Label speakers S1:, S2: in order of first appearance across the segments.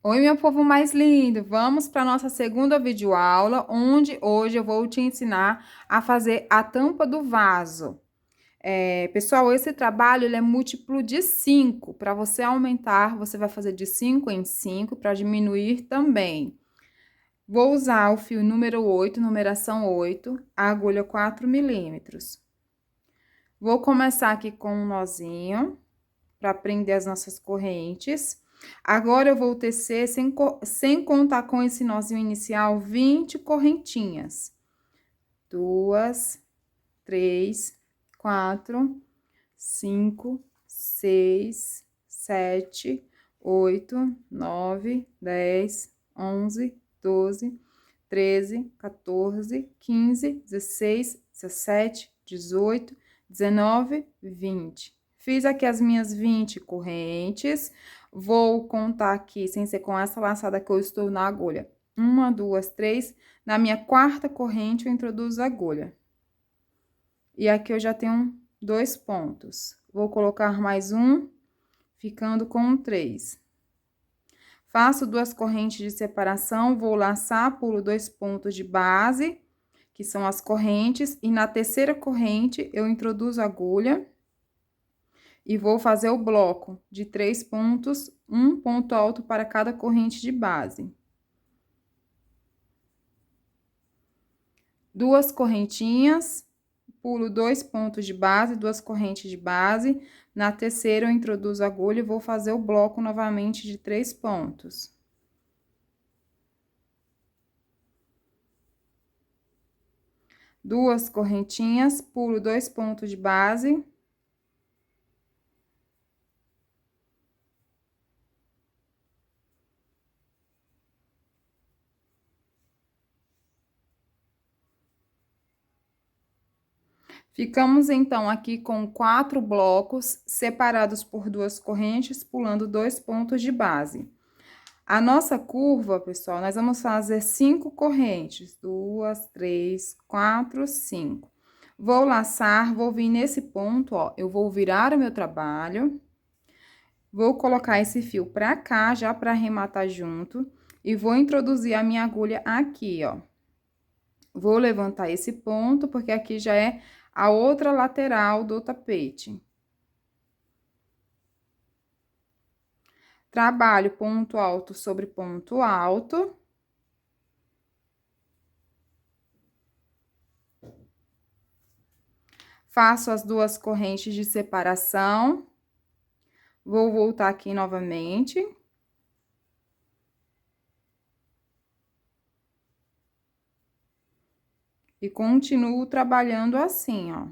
S1: Oi, meu povo mais lindo! Vamos para nossa segunda videoaula, onde hoje eu vou te ensinar a fazer a tampa do vaso. Pessoal, esse trabalho ele é múltiplo de 5. Para você aumentar, você vai fazer de 5 em 5, para diminuir também. Vou usar o fio número 8, numeração 8, a agulha 4 milímetros. Vou começar aqui com um nozinho, para prender as nossas correntes. Agora, eu vou tecer, sem contar com esse nozinho inicial, 20 correntinhas. 2, 3, 4, 5, 6, 7, 8, 9, 10, 11, 12, 13, 14, 15, 16, 17, 18, 19, 20. Fiz aqui as minhas 20 correntes. Vou contar aqui, sem ser com essa laçada que eu estou na agulha. 1, 2, 3. Na minha quarta corrente, eu introduzo a agulha. E aqui eu já tenho 2 pontos. Vou colocar mais um, ficando com 3. Faço 2 correntes de separação, vou laçar, pulo 2 pontos de base, que são as correntes, e na terceira corrente, eu introduzo a agulha. E vou fazer o bloco de 3 pontos, um ponto alto para cada corrente de base. 2 correntinhas, pulo 2 pontos de base, 2 correntes de base. Na terceira, eu introduzo a agulha e vou fazer o bloco novamente de 3 pontos. Duas correntinhas, pulo 2 pontos de base. Ficamos, então, aqui com 4 blocos separados por 2 correntes, pulando 2 pontos de base. A nossa curva, pessoal, nós vamos fazer 5 correntes. 2, 3, 4, 5. Vou laçar, vou vir nesse ponto, ó, eu vou virar o meu trabalho. Vou colocar esse fio pra cá, já pra arrematar junto. E vou introduzir a minha agulha aqui, ó. Vou levantar esse ponto, porque aqui já é a outra lateral do tapete. Trabalho ponto alto sobre ponto alto. Faço as 2 correntes de separação. Vou voltar aqui novamente. E continuo trabalhando assim, ó.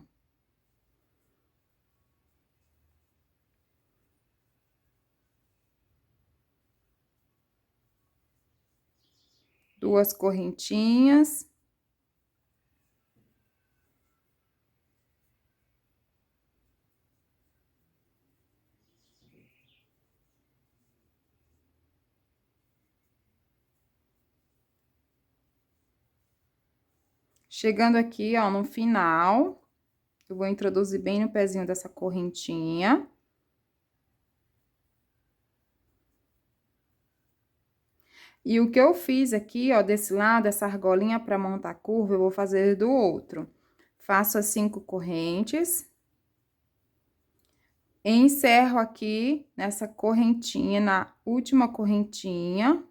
S1: Duas correntinhas. Chegando aqui, ó, no final, eu vou introduzir bem no pezinho dessa correntinha. E o que eu fiz aqui, ó, desse lado, essa argolinha para montar a curva, eu vou fazer do outro. Faço as 5 correntes. Encerro aqui nessa correntinha, na última correntinha,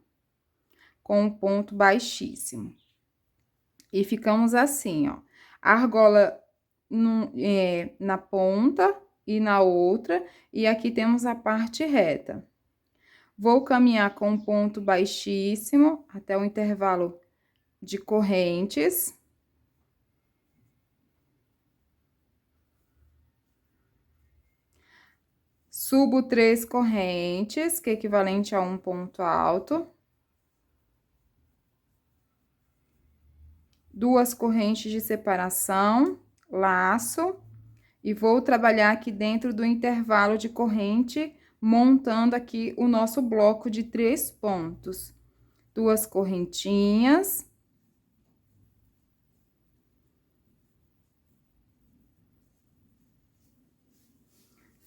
S1: com um ponto baixíssimo. E ficamos assim, ó. A argola na ponta e na outra, e aqui temos a parte reta. Vou caminhar com um ponto baixíssimo até o intervalo de correntes. Subo 3 correntes, que é equivalente a um ponto alto. 2 correntes de separação, laço, e vou trabalhar aqui dentro do intervalo de corrente, montando aqui o nosso bloco de 3 pontos. 2 correntinhas.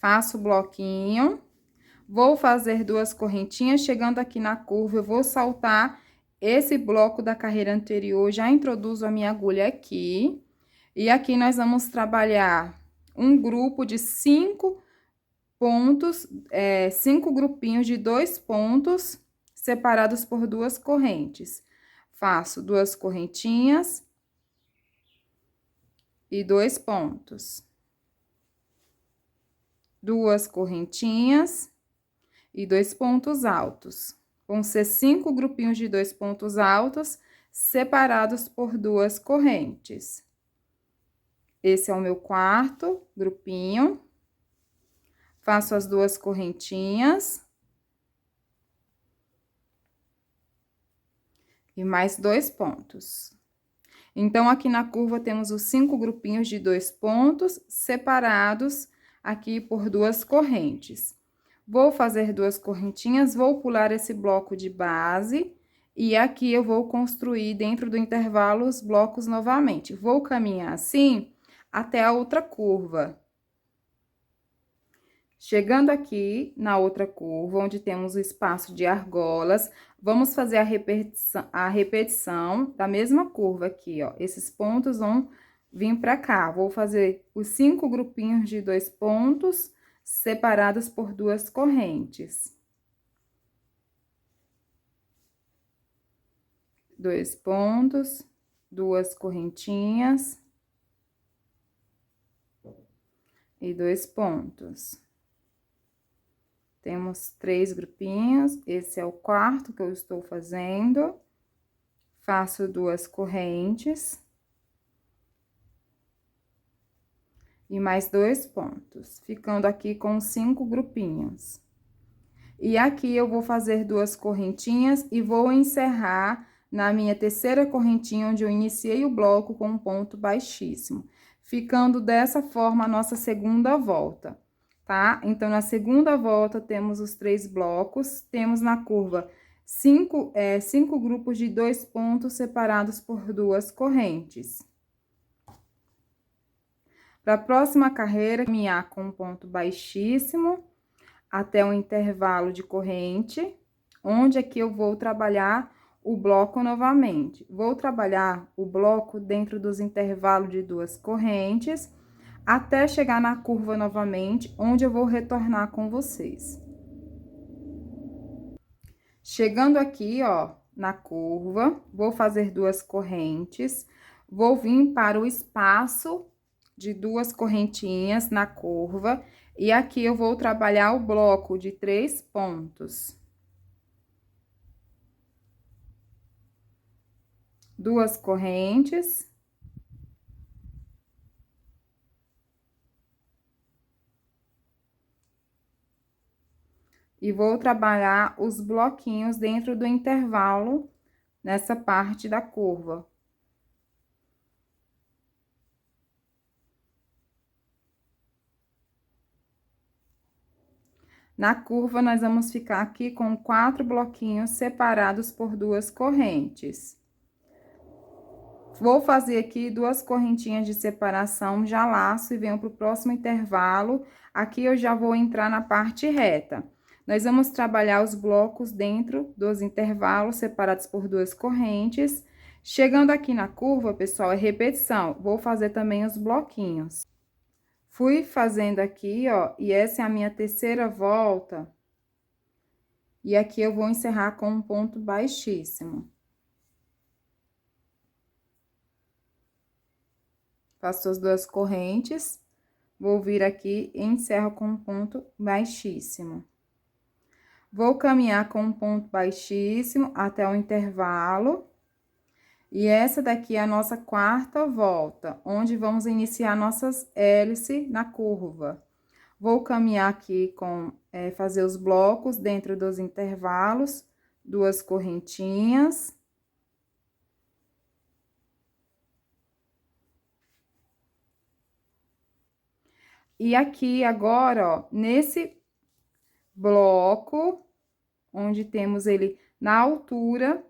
S1: Faço o bloquinho. Vou fazer 2 correntinhas, chegando aqui na curva, eu vou saltar esse bloco da carreira anterior, já introduzo a minha agulha aqui. E aqui nós vamos trabalhar um grupo de 5 pontos, 5 grupinhos de 2 pontos, separados por 2 correntes. Faço 2 correntinhas e 2 pontos. 2 correntinhas e 2 pontos altos. Vão ser 5 grupinhos de 2 pontos altos, separados por 2 correntes. Esse é o meu quarto grupinho. Faço as 2 correntinhas. E mais 2 pontos. Então, aqui na curva, temos os 5 grupinhos de 2 pontos, separados aqui por 2 correntes. Vou fazer 2 correntinhas, vou pular esse bloco de base, e aqui eu vou construir dentro do intervalo os blocos novamente. Vou caminhar assim até a outra curva. Chegando aqui na outra curva, onde temos o espaço de argolas, vamos fazer a repetição da mesma curva aqui, ó. Esses pontos vão vir pra cá. Vou fazer os 5 grupinhos de 2 pontos, separados por 2 correntes. 2 pontos, 2 correntinhas e 2 pontos. Temos 3 grupinhos, esse é o quarto que eu estou fazendo. Faço 2 correntes. E mais 2 pontos, ficando aqui com 5 grupinhos. E aqui eu vou fazer 2 correntinhas e vou encerrar na minha terceira correntinha, onde eu iniciei o bloco com um ponto baixíssimo. Ficando dessa forma a nossa segunda volta. Tá? Então, na segunda volta, temos os 3 blocos, temos na curva 5 grupos de 2 pontos separados por 2 correntes. Para a próxima carreira, caminhar com um ponto baixíssimo até um intervalo de corrente, onde aqui eu vou trabalhar o bloco novamente. Vou trabalhar o bloco dentro dos intervalos de 2 correntes, até chegar na curva novamente, onde eu vou retornar com vocês. Chegando aqui, ó, na curva, vou fazer 2 correntes, vou vir para o espaço de 2 correntinhas na curva, e aqui eu vou trabalhar o bloco de 3 pontos. 2 correntes. E vou trabalhar os bloquinhos dentro do intervalo, nessa parte da curva. Na curva, nós vamos ficar aqui com 4 bloquinhos separados por 2 correntes. Vou fazer aqui 2 correntinhas de separação, já laço e venho para o próximo intervalo. Aqui eu já vou entrar na parte reta. Nós vamos trabalhar os blocos dentro dos intervalos separados por 2 correntes. Chegando aqui na curva, pessoal, é repetição. Vou fazer também os bloquinhos. Fui fazendo aqui, ó, e essa é a minha terceira volta. E aqui eu vou encerrar com um ponto baixíssimo. Faço as 2 correntes, vou vir aqui e encerro com um ponto baixíssimo. Vou caminhar com um ponto baixíssimo até o intervalo. E essa daqui é a nossa quarta volta, onde vamos iniciar nossas hélices na curva. Vou caminhar aqui com, fazer os blocos dentro dos intervalos, 2 correntinhas. E aqui agora, ó, nesse bloco, onde temos ele na altura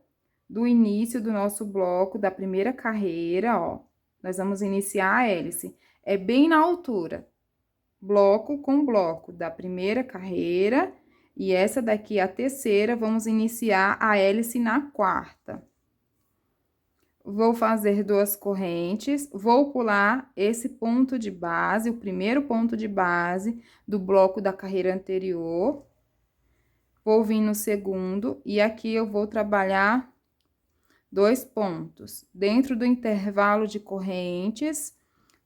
S1: do início do nosso bloco, da primeira carreira, ó, nós vamos iniciar a hélice. É bem na altura, bloco com bloco da primeira carreira, E essa daqui é a terceira, vamos iniciar a hélice na quarta. Vou fazer 2 correntes, vou pular esse ponto de base, o primeiro ponto de base do bloco da carreira anterior. Vou vir no segundo e aqui eu vou trabalhar 2 pontos. Dentro do intervalo de correntes,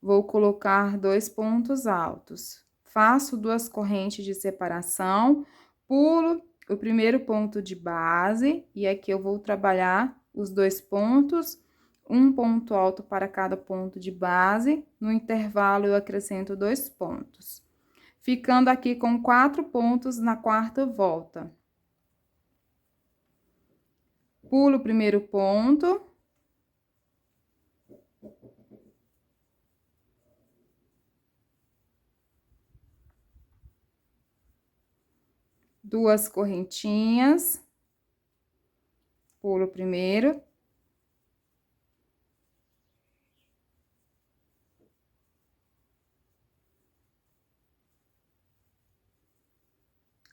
S1: vou colocar 2 pontos altos. Faço 2 correntes de separação, pulo o primeiro ponto de base e aqui eu vou trabalhar os 2 pontos, um ponto alto para cada ponto de base. No intervalo, eu acrescento 2 pontos, ficando aqui com 4 pontos na quarta volta. Pulo o primeiro ponto. Duas correntinhas. Pulo o primeiro.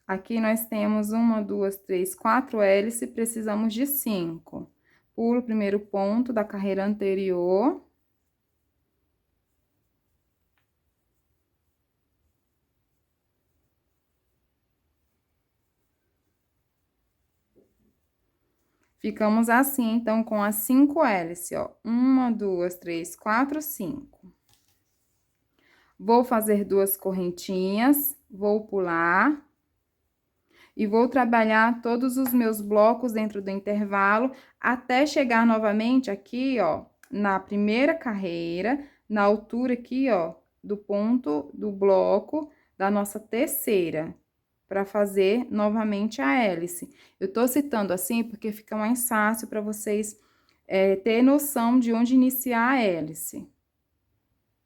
S1: Aqui nós temos 1, 2, 3, 4 hélices, precisamos de 5. Pulo o primeiro ponto da carreira anterior. Ficamos assim, então, com as 5 hélices, ó. 1, 2, 3, 4, 5. Vou fazer 2 correntinhas, vou pular. E vou trabalhar todos os meus blocos dentro do intervalo, até chegar novamente aqui, ó, na primeira carreira, na altura aqui, ó, do ponto do bloco da nossa terceira, para fazer novamente a hélice. Eu tô citando assim porque fica mais fácil para vocês ter noção de onde iniciar a hélice.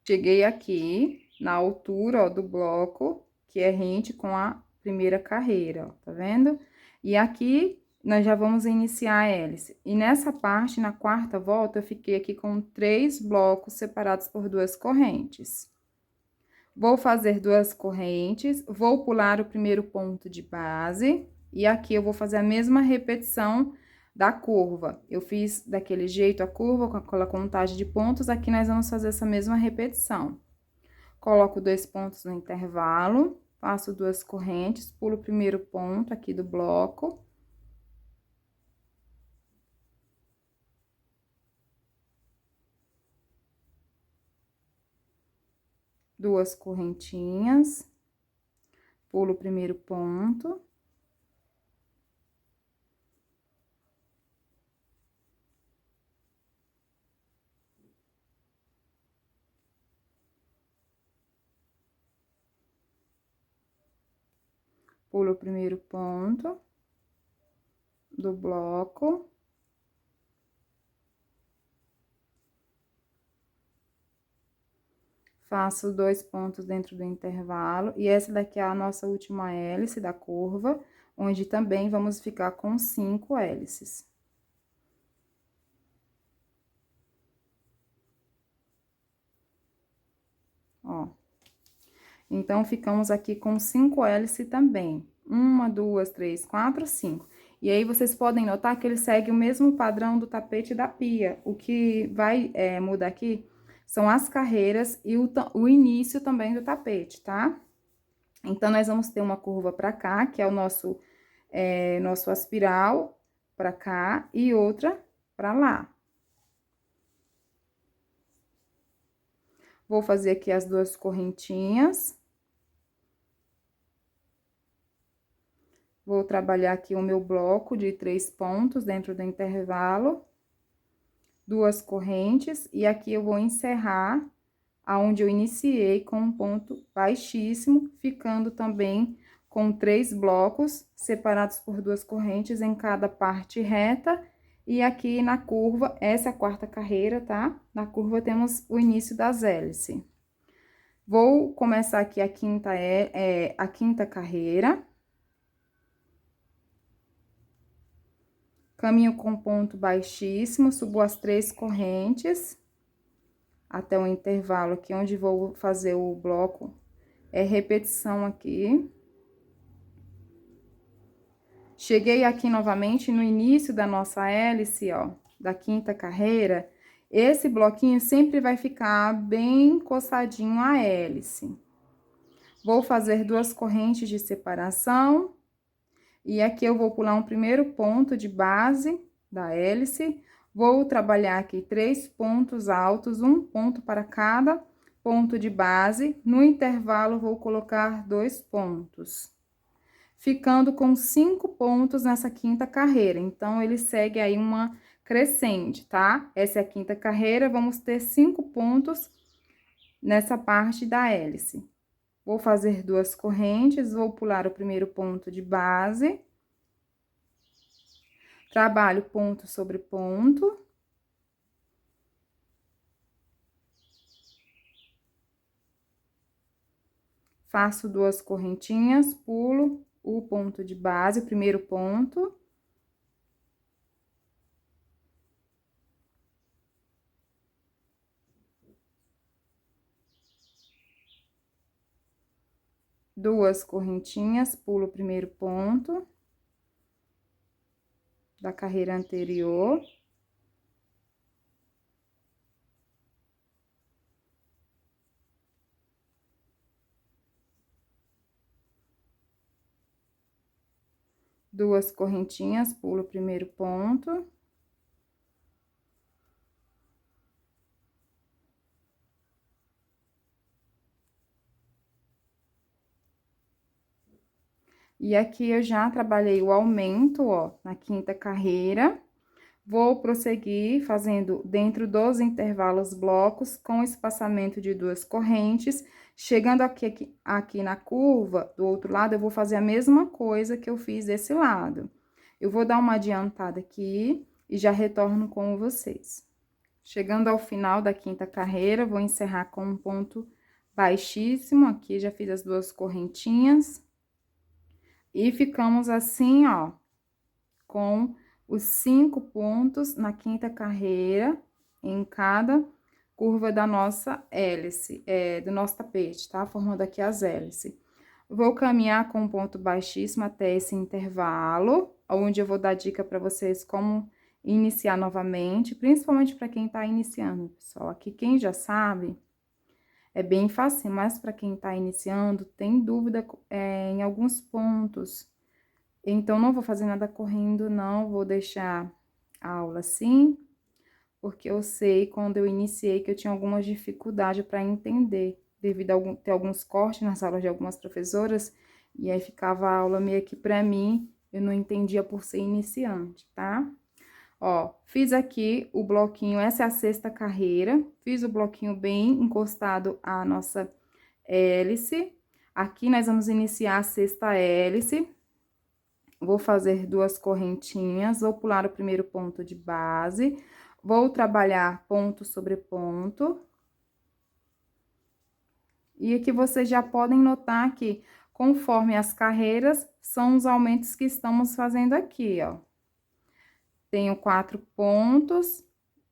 S1: Cheguei aqui na altura, ó, do bloco, que é rente com a primeira carreira, ó, tá vendo? E aqui, nós já vamos iniciar a hélice. E nessa parte, na quarta volta, eu fiquei aqui com 3 blocos separados por 2 correntes. Vou fazer 2 correntes, vou pular o primeiro ponto de base, e aqui eu vou fazer a mesma repetição da curva. Eu fiz daquele jeito a curva, com aquela contagem de pontos, aqui nós vamos fazer essa mesma repetição. Coloco 2 pontos no intervalo, faço 2 correntes, pulo o primeiro ponto aqui do bloco. Duas correntinhas, pulo o primeiro ponto. Pulo o primeiro ponto do bloco. Faço 2 pontos dentro do intervalo, e essa daqui é a nossa última hélice da curva, onde também vamos ficar com 5 hélices. Ó. Então, ficamos aqui com 5 hélices também. 1, 2, 3, 4, 5. E aí, vocês podem notar que ele segue o mesmo padrão do tapete da pia. O que vai mudar aqui são as carreiras e o início também do tapete, tá? Então, nós vamos ter uma curva pra cá, que é o nosso aspiral pra cá, e outra pra lá. Vou fazer aqui as 2 correntinhas. Vou trabalhar aqui o meu bloco de 3 pontos dentro do intervalo. 2 correntes, e aqui eu vou encerrar aonde eu iniciei com um ponto baixíssimo, ficando também com 3 blocos separados por 2 correntes em cada parte reta. E aqui na curva, essa é a quarta carreira, tá? Na curva temos o início das hélices. Vou começar aqui a quinta carreira. Caminho com ponto baixíssimo, subo as 3 correntes até o intervalo aqui, onde vou fazer o bloco, repetição aqui. Cheguei aqui novamente no início da nossa hélice, ó, da quinta carreira. Esse bloquinho sempre vai ficar bem encostadinho à hélice. Vou fazer 2 correntes de separação. E aqui eu vou pular um primeiro ponto de base da hélice. Vou trabalhar aqui 3 pontos altos, um ponto para cada ponto de base. No intervalo, vou colocar 2 pontos. Ficando com 5 pontos nessa quinta carreira. Então, ele segue aí uma crescente, tá? Essa é a quinta carreira, vamos ter 5 pontos nessa parte da hélice. Vou fazer 2 correntes, vou pular o primeiro ponto de base. Trabalho ponto sobre ponto. Faço 2 correntinhas, pulo o ponto de base, o primeiro ponto. Duas correntinhas, pulo o primeiro ponto da carreira anterior. Duas correntinhas, pulo o primeiro ponto. E aqui eu já trabalhei o aumento, ó, na quinta carreira. Vou prosseguir fazendo dentro dos intervalos blocos com espaçamento de 2 correntes. Chegando aqui na curva, do outro lado, eu vou fazer a mesma coisa que eu fiz desse lado. Eu vou dar uma adiantada aqui e já retorno com vocês. Chegando ao final da quinta carreira, vou encerrar com um ponto baixíssimo. Aqui já fiz as 2 correntinhas. E ficamos assim, ó, com os 5 pontos na quinta carreira, em cada curva da nossa hélice, do nosso tapete, tá? Formando aqui as hélices. Vou caminhar com um ponto baixíssimo até esse intervalo, onde eu vou dar dica para vocês como iniciar novamente, principalmente para quem tá iniciando, pessoal. Aqui, quem já sabe, é bem fácil, mas para quem tá iniciando, tem dúvida em alguns pontos. Então, não vou fazer nada correndo, não, vou deixar a aula assim, porque eu sei, quando eu iniciei, que eu tinha alguma dificuldade para entender, devido a ter alguns cortes nas aulas de algumas professoras, e aí ficava a aula meio que para mim, eu não entendia por ser iniciante, tá? Ó, fiz aqui o bloquinho, essa é a sexta carreira, fiz o bloquinho bem encostado à nossa hélice. Aqui nós vamos iniciar a sexta hélice. Vou fazer 2 correntinhas, vou pular o primeiro ponto de base, vou trabalhar ponto sobre ponto. E aqui vocês já podem notar que, conforme as carreiras, são os aumentos que estamos fazendo aqui, ó. Tenho 4 pontos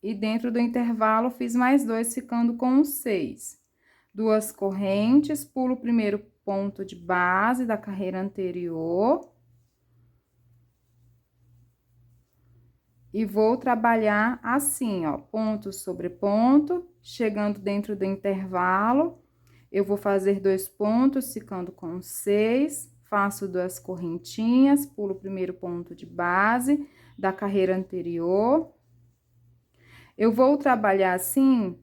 S1: e dentro do intervalo fiz mais 2, ficando com 6. 2 correntes, pulo o primeiro ponto de base da carreira anterior. E vou trabalhar assim, ó, ponto sobre ponto, chegando dentro do intervalo, eu vou fazer 2 pontos, ficando com 6, faço 2 correntinhas, pulo o primeiro ponto de base da carreira anterior. Eu vou trabalhar assim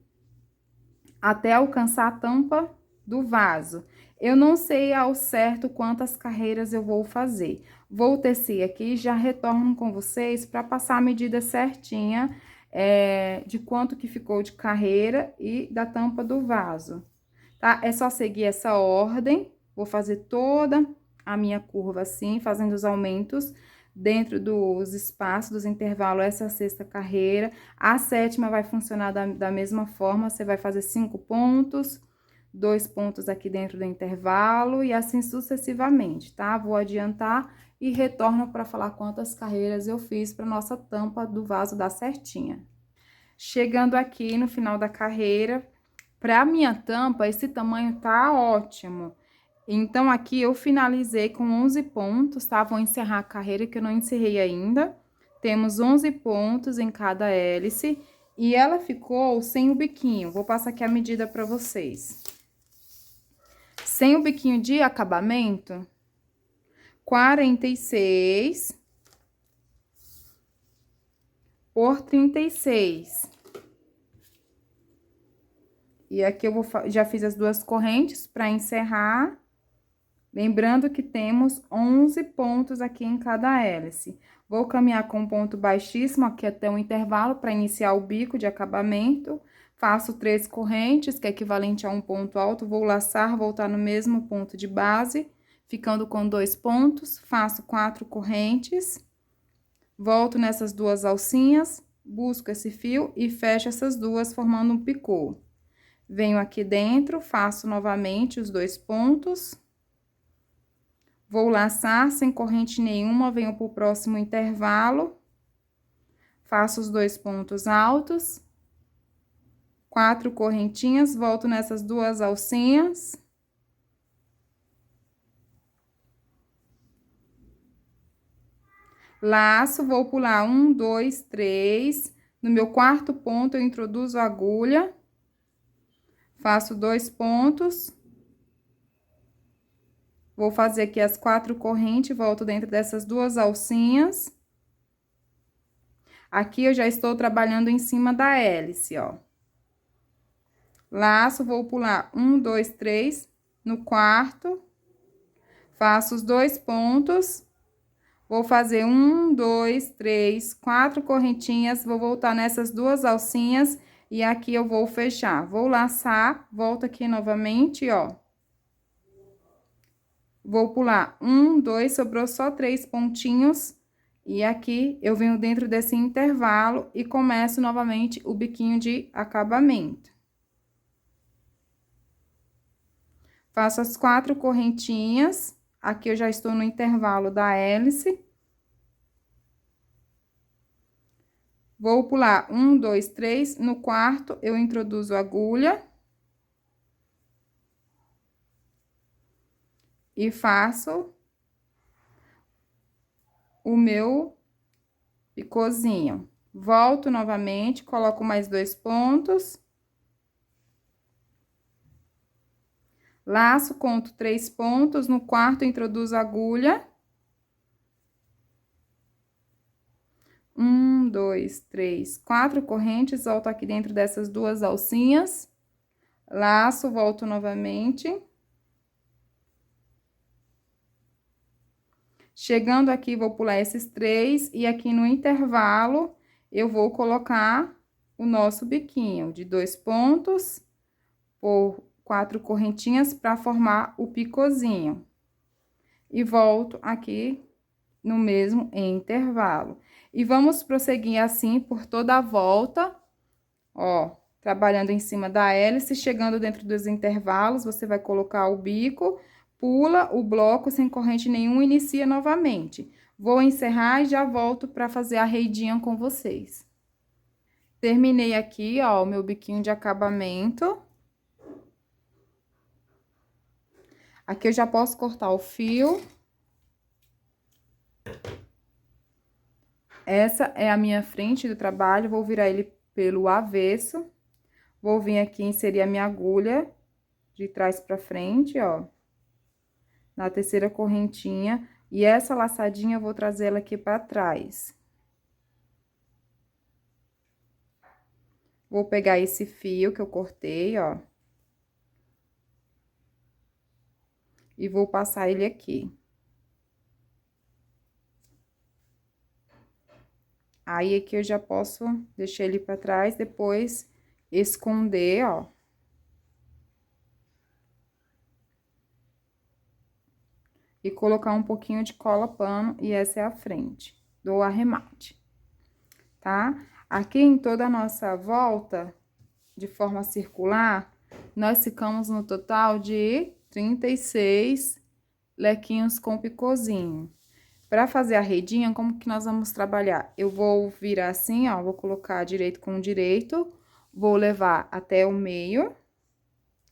S1: até alcançar a tampa do vaso. Eu não sei ao certo quantas carreiras eu vou fazer. Vou tecer aqui e já retorno com vocês para passar a medida certinha de quanto que ficou de carreira e da tampa do vaso, tá? É só seguir essa ordem. Vou fazer toda a minha curva assim, fazendo os aumentos dentro dos espaços, dos intervalos, essa é a sexta carreira. A sétima vai funcionar da mesma forma, você vai fazer 5 pontos, 2 pontos aqui dentro do intervalo e assim sucessivamente, tá? Vou adiantar e retorno para falar quantas carreiras eu fiz para nossa tampa do vaso dar certinha. Chegando aqui no final da carreira, para minha tampa, esse tamanho tá ótimo. Então, aqui eu finalizei com 11 pontos, tá? Vou encerrar a carreira que eu não encerrei ainda. Temos 11 pontos em cada hélice e ela ficou sem o biquinho. Vou passar aqui a medida para vocês. Sem o biquinho de acabamento, 46 por 36. E aqui eu já fiz as duas correntes para encerrar. Lembrando que temos 11 pontos aqui em cada hélice. Vou caminhar com um ponto baixíssimo aqui até um intervalo para iniciar o bico de acabamento. Faço 3 correntes, que é equivalente a um ponto alto. Vou laçar, voltar no mesmo ponto de base, ficando com 2 pontos. Faço 4 correntes. Volto nessas duas alcinhas, busco esse fio e fecho essas duas, formando um picô. Venho aqui dentro, faço novamente os 2 pontos. Vou laçar sem corrente nenhuma, venho pro próximo intervalo. Faço os 2 pontos altos. 4 correntinhas, volto nessas duas alcinhas. Laço, vou pular 1, 2, 3. No meu quarto ponto, eu introduzo a agulha. Faço 2 pontos. Vou fazer aqui as 4 correntes, volto dentro dessas duas alcinhas. Aqui eu já estou trabalhando em cima da hélice, ó. Laço, vou pular 1, 2, 3 no quarto. Faço os 2 pontos. Vou fazer 1, 2, 3, 4 correntinhas, vou voltar nessas duas alcinhas e aqui eu vou fechar. Vou laçar, volto aqui novamente, ó. Vou pular 1, 2, sobrou só 3 pontinhos. E aqui eu venho dentro desse intervalo e começo novamente o biquinho de acabamento. Faço as 4 correntinhas. Aqui eu já estou no intervalo da hélice. Vou pular 1, 2, 3. No quarto, eu introduzo a agulha. E faço o meu picôzinho. Volto novamente, coloco mais 2 pontos. Laço, conto 3 pontos. No quarto, introduzo a agulha. 1, 2, 3, 4 correntes, volto aqui dentro dessas duas alcinhas. Laço, volto novamente. Chegando aqui, vou pular esses 3 e aqui no intervalo, eu vou colocar o nosso biquinho de 2 pontos por 4 correntinhas para formar o picôzinho. E volto aqui no mesmo intervalo. E vamos prosseguir assim por toda a volta, ó, trabalhando em cima da hélice, chegando dentro dos intervalos, você vai colocar o bico, pula o bloco sem corrente nenhuma e inicia novamente. Vou encerrar e já volto para fazer a reidinha com vocês. Terminei aqui, ó, o meu biquinho de acabamento. Aqui eu já posso cortar o fio. Essa é a minha frente do trabalho, vou virar ele pelo avesso. Vou vir aqui inserir a minha agulha de trás pra frente, ó. Na terceira correntinha. E essa laçadinha eu vou trazer ela aqui pra trás. Vou pegar esse fio que eu cortei, ó. E vou passar ele aqui. Aí, aqui eu já posso deixar ele pra trás, depois esconder, ó. E colocar um pouquinho de cola pano, e essa é a frente do arremate, tá? Aqui em toda a nossa volta, de forma circular, nós ficamos no total de 36 lequinhos com picôzinho. Para fazer a redinha, como que nós vamos trabalhar? Eu vou virar assim, ó, vou colocar direito com direito, vou levar até o meio,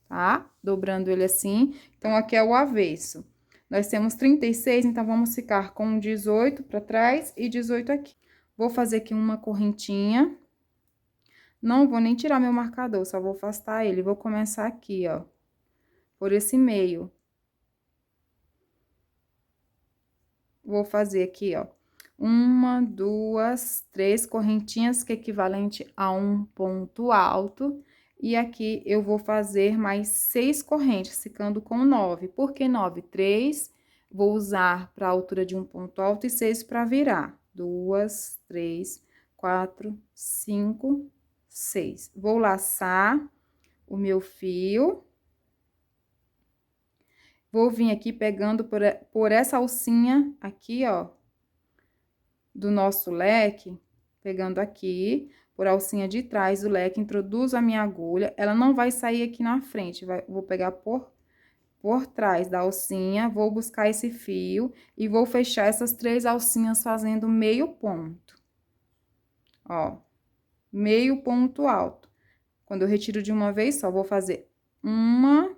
S1: tá? Dobrando ele assim. Então, aqui é o avesso. Nós temos 36, então, vamos ficar com 18 pra trás e 18 aqui. Vou fazer aqui uma correntinha. Não vou nem tirar meu marcador, só vou afastar ele. Vou começar aqui, ó, por esse meio. Vou fazer aqui, ó, uma, duas, três correntinhas, que é equivalente a um ponto alto. E aqui eu vou fazer mais 6 correntes, ficando com 9. Por que 9? 3, vou usar para a altura de um ponto alto e 6 para virar. 2, 3, 4, 5, 6. Vou laçar o meu fio. Vou vir aqui pegando por essa alcinha aqui, ó, do nosso leque, pegando aqui, por alcinha de trás do leque, introduzo a minha agulha, ela não vai sair aqui na frente, vou pegar por trás da alcinha, vou buscar esse fio e vou fechar essas 3 alcinhas fazendo meio ponto. Ó, meio ponto alto. Quando eu retiro de uma vez só, vou fazer uma,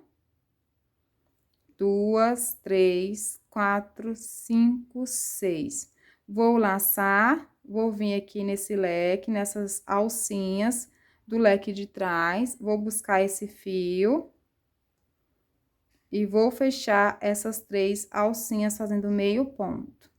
S1: 2, 3, 4, 5, 6. Vou laçar, vou vir aqui nesse leque, nessas alcinhas do leque de trás, vou buscar esse fio e vou fechar essas 3 alcinhas fazendo meio ponto.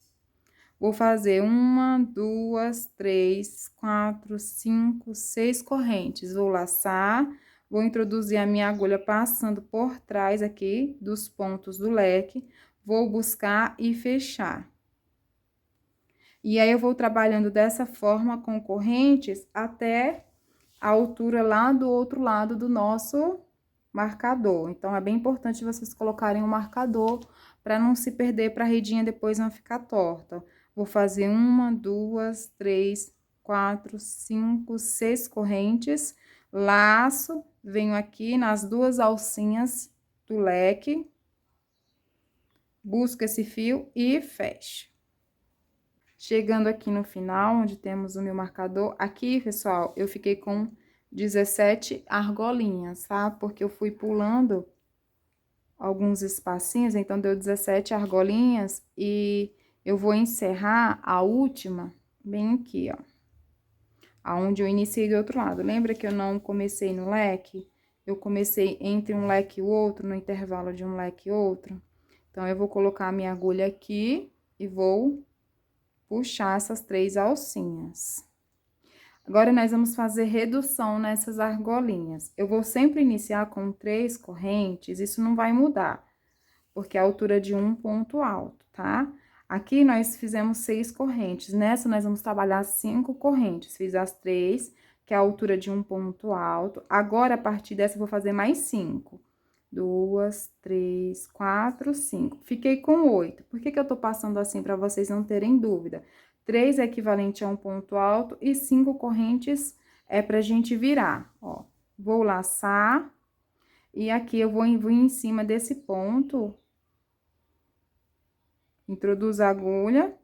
S1: Vou fazer uma, 2, 3, 4, 5, 6 correntes. Vou laçar, vou introduzir a minha agulha passando por trás aqui dos pontos do leque, vou buscar e fechar. E aí, eu vou trabalhando dessa forma com correntes até a altura lá do outro lado do nosso marcador. Então, é bem importante vocês colocarem o marcador para não se perder, para a redinha depois não ficar torta. Vou fazer uma, 2, 3, 4, 5, 6 correntes, laço, venho aqui nas 2 alcinhas do leque, busco esse fio e fecho. Chegando aqui no final, onde temos o meu marcador, aqui, pessoal, eu fiquei com 17 argolinhas, tá? Porque eu fui pulando alguns espacinhos, então deu 17 argolinhas e eu vou encerrar a última bem aqui, ó. Aonde eu iniciei do outro lado. Lembra que eu não comecei no leque? Eu comecei entre um leque e o outro, no intervalo de um leque e outro. Então, eu vou colocar a minha agulha aqui e vou puxar essas 3 alcinhas. Agora, nós vamos fazer redução nessas argolinhas. Eu vou sempre iniciar com 3 correntes, isso não vai mudar, porque é a altura de um ponto alto, tá? Aqui, nós fizemos 6 correntes, nessa, nós vamos trabalhar 5 correntes. Fiz as 3, que é a altura de um ponto alto. Agora, a partir dessa, eu vou fazer mais 5. 2, 3, 4, 5. Fiquei com 8. Por que eu tô passando assim para vocês não terem dúvida? 3 é equivalente a um ponto alto e 5 correntes é pra gente virar, ó. Vou laçar e aqui eu vou em cima desse ponto, introduzo a agulha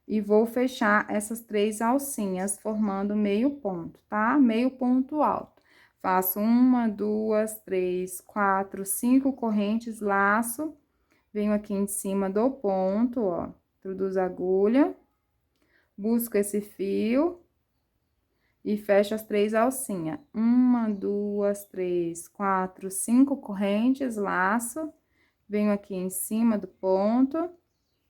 S1: e vou fechar essas 3 alcinhas, formando meio ponto, tá? Meio ponto alto. Faço uma, 2, 3, 4, 5 correntes, laço, venho aqui em cima do ponto, ó, introduzo a agulha, busco esse fio e fecho as 3 alcinhas. Uma, 2, 3, 4, 5 correntes, laço, venho aqui em cima do ponto,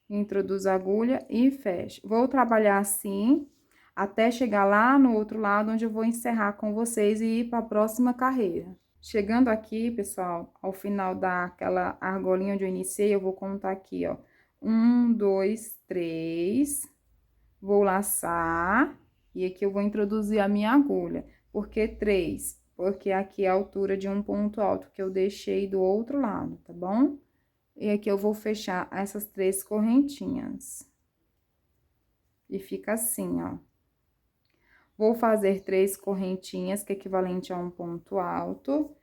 S1: introduzo a agulha e fecho. Vou trabalhar assim até chegar lá no outro lado, onde eu vou encerrar com vocês e ir para a próxima carreira. Chegando aqui, pessoal, ao final daquela argolinha onde eu iniciei, eu vou contar aqui, ó. 1, 2, 3, vou laçar, e aqui eu vou introduzir a minha agulha. Por que 3? Porque aqui é a altura de um ponto alto que eu deixei do outro lado, tá bom? E aqui eu vou fechar essas 3 correntinhas. E fica assim, ó. Vou fazer 3 correntinhas, que é equivalente a um ponto alto.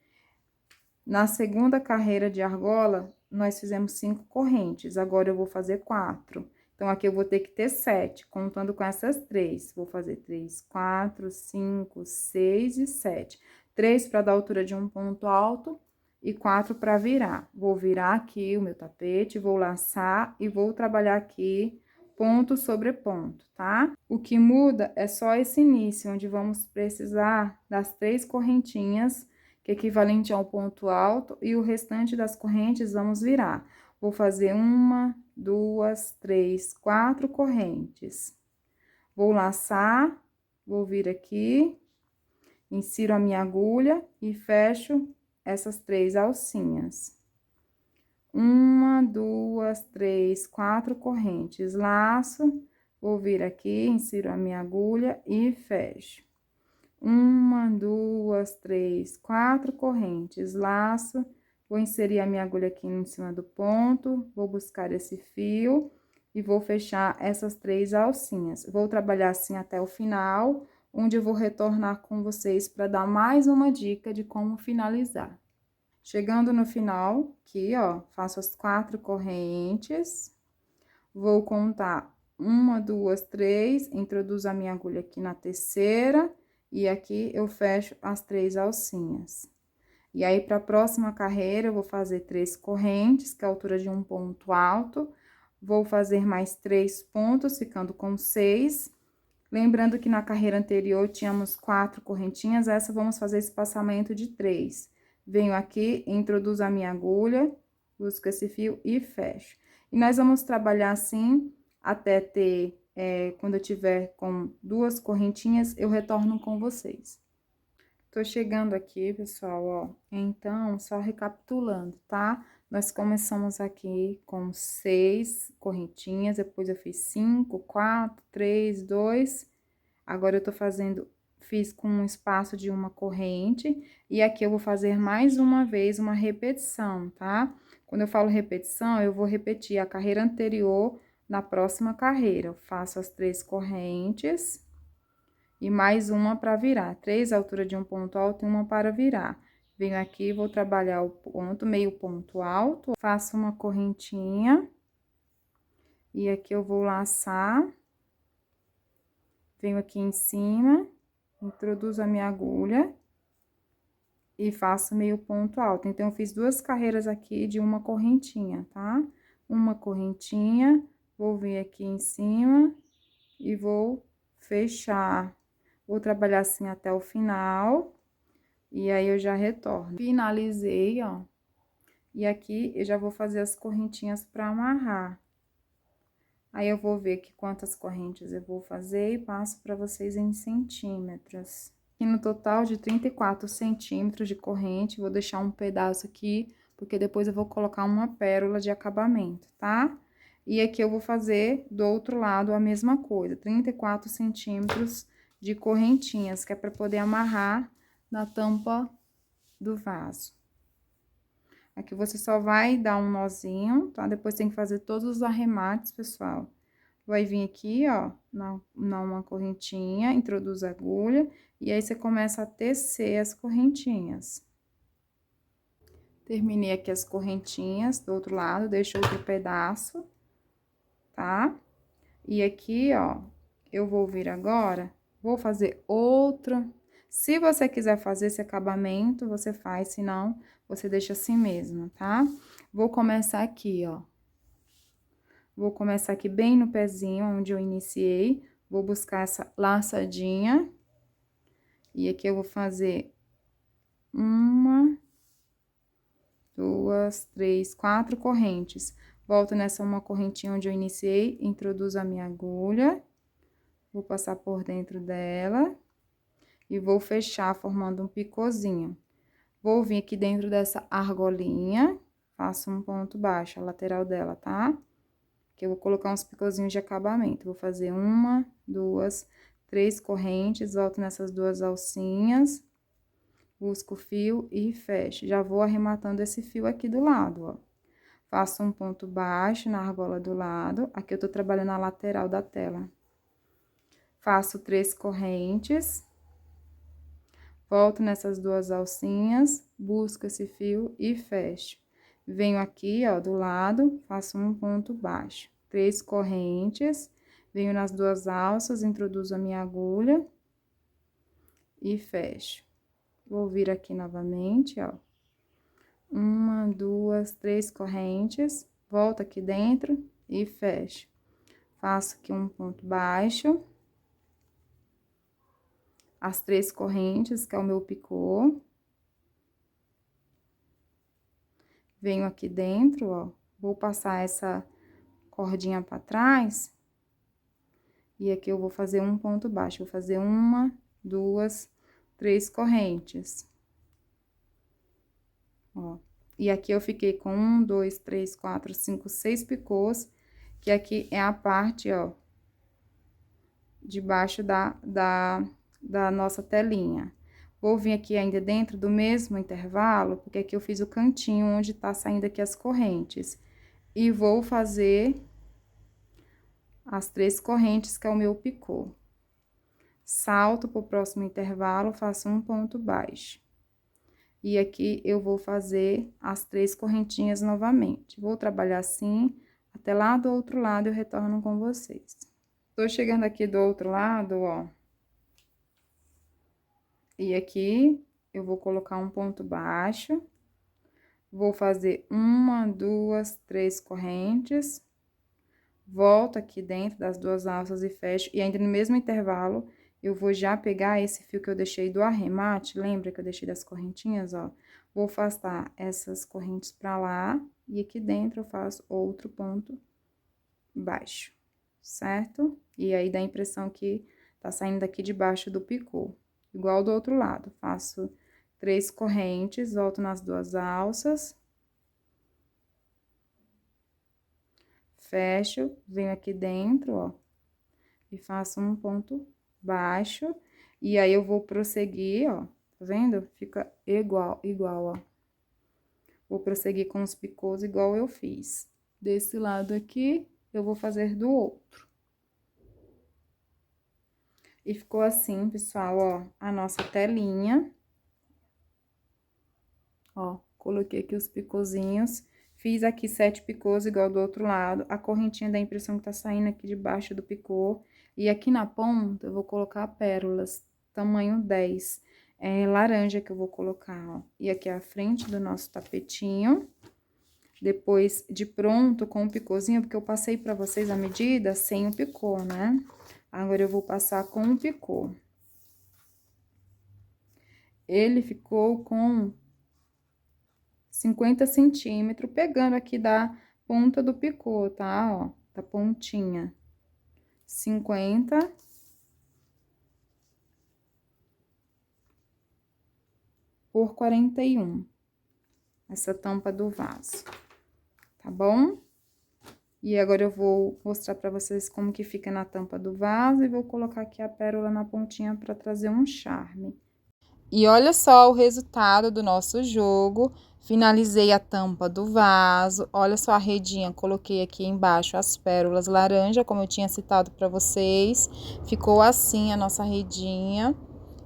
S1: Na segunda carreira de argola, nós fizemos 5 correntes, agora eu vou fazer 4. Então, aqui eu vou ter que ter 7, contando com essas 3. Vou fazer 3, 4, 5, 6 e 7. 3 para dar altura de um ponto alto e 4 para virar. Vou virar aqui o meu tapete, vou laçar e vou trabalhar aqui ponto sobre ponto, tá? O que muda é só esse início, onde vamos precisar das 3 correntinhas, que é equivalente ao ponto alto, e o restante das correntes vamos virar. Vou fazer 1, 2, 3, 4 correntes. Vou laçar, vou vir aqui, insiro a minha agulha e fecho essas 3 alcinhas. 1, 2, 3, 4 correntes, laço, vou vir aqui, insiro a minha agulha e fecho. 1, 2, 3, 4 correntes, laço, vou inserir a minha agulha aqui em cima do ponto, vou buscar esse fio e vou fechar essas 3 alcinhas. Vou trabalhar assim até o final, onde eu vou retornar com vocês para dar mais uma dica de como finalizar. Chegando no final, aqui, ó, faço as 4 correntes, vou contar 1, 2, 3, introduzo a minha agulha aqui na terceira, e aqui eu fecho as 3 alcinhas. E aí, para a próxima carreira, eu vou fazer 3 correntes, que é a altura de um ponto alto, vou fazer mais 3 pontos, ficando com 6. Lembrando que na carreira anterior tínhamos 4 correntinhas, essa vamos fazer esse passamento de 3. Venho aqui, introduzo a minha agulha, busco esse fio e fecho. E nós vamos trabalhar assim até ter, quando eu tiver com 2 correntinhas, eu retorno com vocês. Tô chegando aqui, pessoal, ó. Então, só recapitulando, tá? Nós começamos aqui com 6 correntinhas, depois eu fiz 5, 4, 3, 2. Agora, eu tô fazendo, fiz com um espaço de uma corrente, e aqui eu vou fazer mais uma vez uma repetição, tá? Quando eu falo repetição, eu vou repetir a carreira anterior na próxima carreira. Eu faço as 3 correntes e mais uma para virar. 3 à altura de um ponto alto e uma para virar. Venho aqui, vou trabalhar o ponto, meio ponto alto, faço uma correntinha. E aqui eu vou laçar. Venho aqui em cima, introduzo a minha agulha e faço meio ponto alto. Então, eu fiz 2 carreiras aqui de uma correntinha, tá? Uma correntinha, vou vir aqui em cima e vou fechar. Vou trabalhar assim até o final, e aí eu já retorno. Finalizei, ó, e aqui eu já vou fazer as correntinhas para amarrar. Aí, eu vou ver aqui quantas correntes eu vou fazer e passo para vocês em centímetros. Aqui no total de 34 centímetros de corrente, vou deixar um pedaço aqui, porque depois eu vou colocar uma pérola de acabamento, tá? E aqui eu vou fazer do outro lado a mesma coisa, 34 centímetros de correntinhas, que é para poder amarrar na tampa do vaso. Aqui você só vai dar um nozinho, tá? Depois tem que fazer todos os arremates, pessoal. Vai vir aqui, ó, na uma correntinha, introduz a agulha, e aí você começa a tecer as correntinhas. Terminei aqui as correntinhas do outro lado, deixo outro pedaço, tá? E aqui, ó, eu vou vir agora, vou fazer outra. Se você quiser fazer esse acabamento, você faz, se não, você deixa assim mesmo, tá? Vou começar aqui, ó. Vou começar aqui bem no pezinho, onde eu iniciei. Vou buscar essa laçadinha. E aqui eu vou fazer 1, 2, 3, 4 correntes. Volto nessa uma correntinha onde eu iniciei, introduzo a minha agulha. Vou passar por dentro dela. E vou fechar formando um picôzinho. Vou vir aqui dentro dessa argolinha, faço um ponto baixo, a lateral dela, tá? Que eu vou colocar uns picôzinhos de acabamento. Vou fazer 1, 2, 3 correntes, volto nessas 2 alcinhas, busco o fio e fecho. Já vou arrematando esse fio aqui do lado, ó. Faço um ponto baixo na argola do lado, aqui eu tô trabalhando a lateral da tela. Faço 3 correntes. Volto nessas 2 alcinhas, busco esse fio e fecho. Venho aqui, ó, do lado, faço um ponto baixo. 3 correntes, venho nas 2 alças, introduzo a minha agulha e fecho. Vou vir aqui novamente, ó. 1, 2, 3 correntes, volto aqui dentro e fecho. Faço aqui um ponto baixo. As 3 correntes, que é o meu picô. Venho aqui dentro, ó, vou passar essa cordinha pra trás. E aqui eu vou fazer um ponto baixo, vou fazer 1, 2, 3 correntes. Ó, e aqui eu fiquei com 1, 2, 3, 4, 5, 6 picôs, que aqui é a parte, ó, de baixo da nossa telinha. Vou vir aqui ainda dentro do mesmo intervalo, porque aqui eu fiz o cantinho onde tá saindo aqui as correntes. E vou fazer as 3 correntes, que é o meu picô. Salto pro próximo intervalo, faço um ponto baixo. E aqui eu vou fazer as 3 correntinhas novamente. Vou trabalhar assim, até lá do outro lado eu retorno com vocês. Tô chegando aqui do outro lado, ó. E aqui eu vou colocar um ponto baixo. Vou fazer 1, 2, 3 correntes. Volto aqui dentro das 2 alças e fecho. E ainda no mesmo intervalo, eu vou já pegar esse fio que eu deixei do arremate. Lembra que eu deixei das correntinhas, ó? Vou afastar essas correntes pra lá. E aqui dentro eu faço outro ponto baixo, certo? E aí dá a impressão que tá saindo daqui de baixo do picô. Igual do outro lado, faço 3 correntes, volto nas 2 alças. Fecho, venho aqui dentro, ó, e faço um ponto baixo. E aí, eu vou prosseguir, ó, tá vendo? Fica igual, ó. Vou prosseguir com os picôs igual eu fiz. Desse lado aqui, eu vou fazer do outro. E ficou assim, pessoal, ó, a nossa telinha. Ó, coloquei aqui os picôzinhos. Fiz aqui 7 picôs, igual do outro lado. A correntinha dá a impressão que tá saindo aqui debaixo do picô. E aqui na ponta, eu vou colocar pérolas, tamanho 10. É laranja que eu vou colocar, ó. E aqui a frente do nosso tapetinho. Depois de pronto, com o picôzinho, porque eu passei pra vocês a medida sem o picô, né? Agora, eu vou passar com o picô. Ele ficou com 50 centímetros, pegando aqui da ponta do picô, tá? Ó, da pontinha. 50. Por 41. Essa tampa do vaso, tá bom? E agora eu vou mostrar pra vocês como que fica na tampa do vaso e vou colocar aqui a pérola na pontinha pra trazer um charme. E olha só o resultado do nosso jogo. Finalizei a tampa do vaso. Olha só a redinha, coloquei aqui embaixo as pérolas laranja, como eu tinha citado para vocês. Ficou assim a nossa redinha.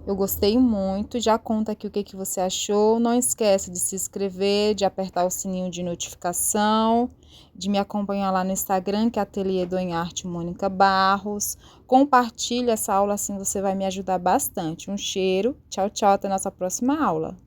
S1: Eu gostei muito. Já conta aqui o que você achou. Não esquece de se inscrever, de apertar o sininho de notificação, de me acompanhar lá no Instagram, que é Ateliê do Em Arte Mônica Barros. Compartilhe essa aula, assim você vai me ajudar bastante. Um cheiro, tchau, tchau, até a nossa próxima aula.